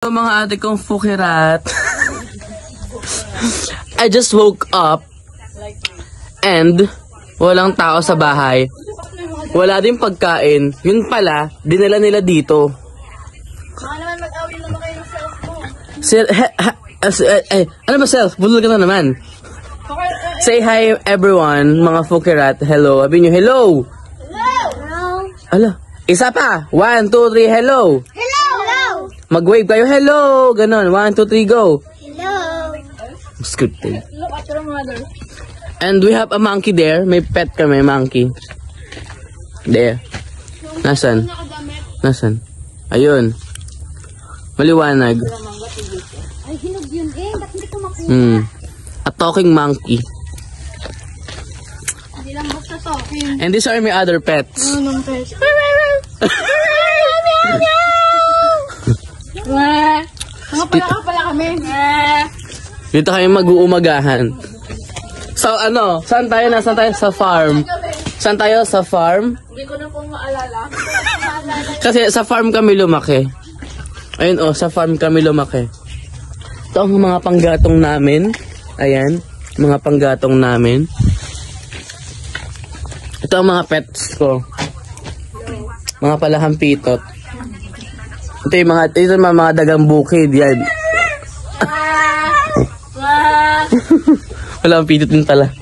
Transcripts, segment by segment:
Mga ate kong fukirat. I just woke up and walang tao sa bahay. Wala din pagkain. Yun pala, dinala nila dito. Baka naman mag-awin naman kayo ng self mo. Ano ba self? Bulol ka na naman. Say hi everyone, mga fukirat. Hello. Sabi nyo, hello. Hello! Ala, isa pa. 1, 2, 3, hello. Hello! Hello! Mag-wave kayo, hello. Ganon, 1, 2, 3, go. Hello! It's good thing. Look at your mother. And we have a monkey there. May pet kami, monkey. There. Nasaan? Nasaan? Ayun. Maliwanag. Ay, hinog yun eh. Ba't hindi ko makuha? A talking monkey. Hindi lang basta talking. And these are my other pets. Anong pet? Mga pala kami. Dito kami mag-uumagahan. So ano? Saan tayo na? Saan tayo? Sa farm. Saan tayo? Sa farm? Hindi ko na po maalala. Kasi sa farm kami lumaki. Ayun oh, sa farm kami lumaki. Ito ang mga panggatong namin. Ayan, mga panggatong namin. Ito ang mga pets ko. Mga palahampitot. Ito yung mga dagang bukid. Yan. Wala ang pitot din pala.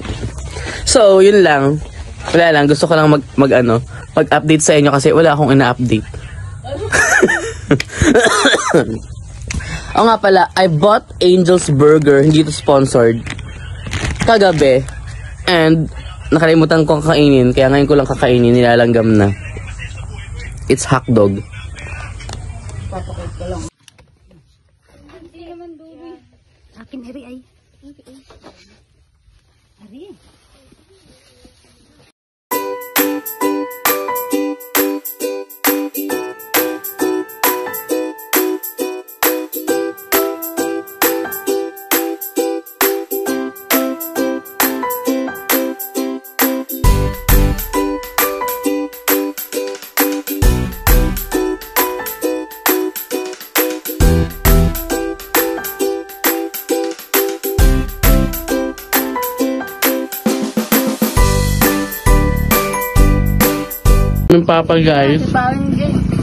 So, yun lang. Wala lang. Gusto ko lang mag-update sa inyo kasi wala akong ina-update. O nga pala, I bought Angel's Burger. Hindi ito sponsored. Kagabi. And, nakalimutan ko kakainin. Kaya ngayon ko lang kakainin. Nilalanggam na. It's hotdog. Papakit ko lang. Hindi naman dubi. Akin eri ay. Eri. Ng papa guys.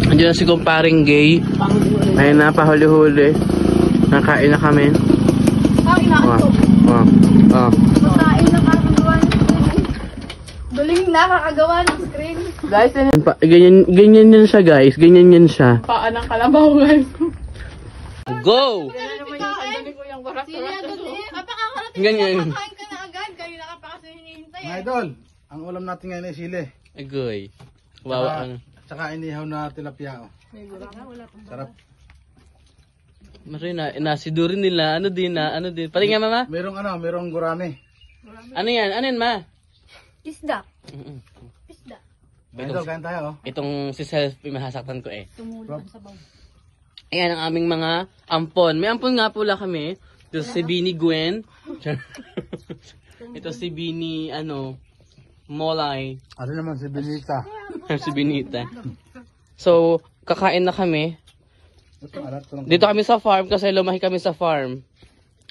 Andiyan na si kumparing gay. Ayun na, pahuli-huli. Nakain na kami. Kain na ito. Kain na kakagawa ng screen. Duling na kakagawa ng screen. Guys, ganyan yan siya guys. Ganyan yan siya. Paan ng kalabaw guys. Go! Ganyan. Kain ka na agad. Kanina ka pa kasi hinihintay. Mga idol, ang ulam natin ngayon ay sili. Agoy. Wow, ano. Tsaka inihaw na tilapia. Oh. Sarap. Marina, nasidurin nila. Ano din. Pati nga mama? Merong gurame. Ano yan? Ano yan ma? Isda. Isda. Idol, kain tayo. Oh. Itong si Self, mahasaktan ko eh. Tumulong sa sabaw. Ayan ang aming mga ampon. May ampon nga pula kami. Ito si Bini Gwen. Ito si Bini, Molay. Ano naman si Benita? Si Benita. So, kakain na kami. Dito kami sa farm kasi lumahi kami sa farm.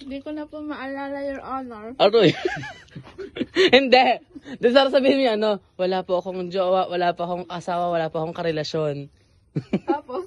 Hindi ko na po maalala, Your Honor. Aroy. Hindi. Dito sana sabihin mo wala po akong jowa, wala pa akong asawa, wala pa akong karelasyon. Tapos,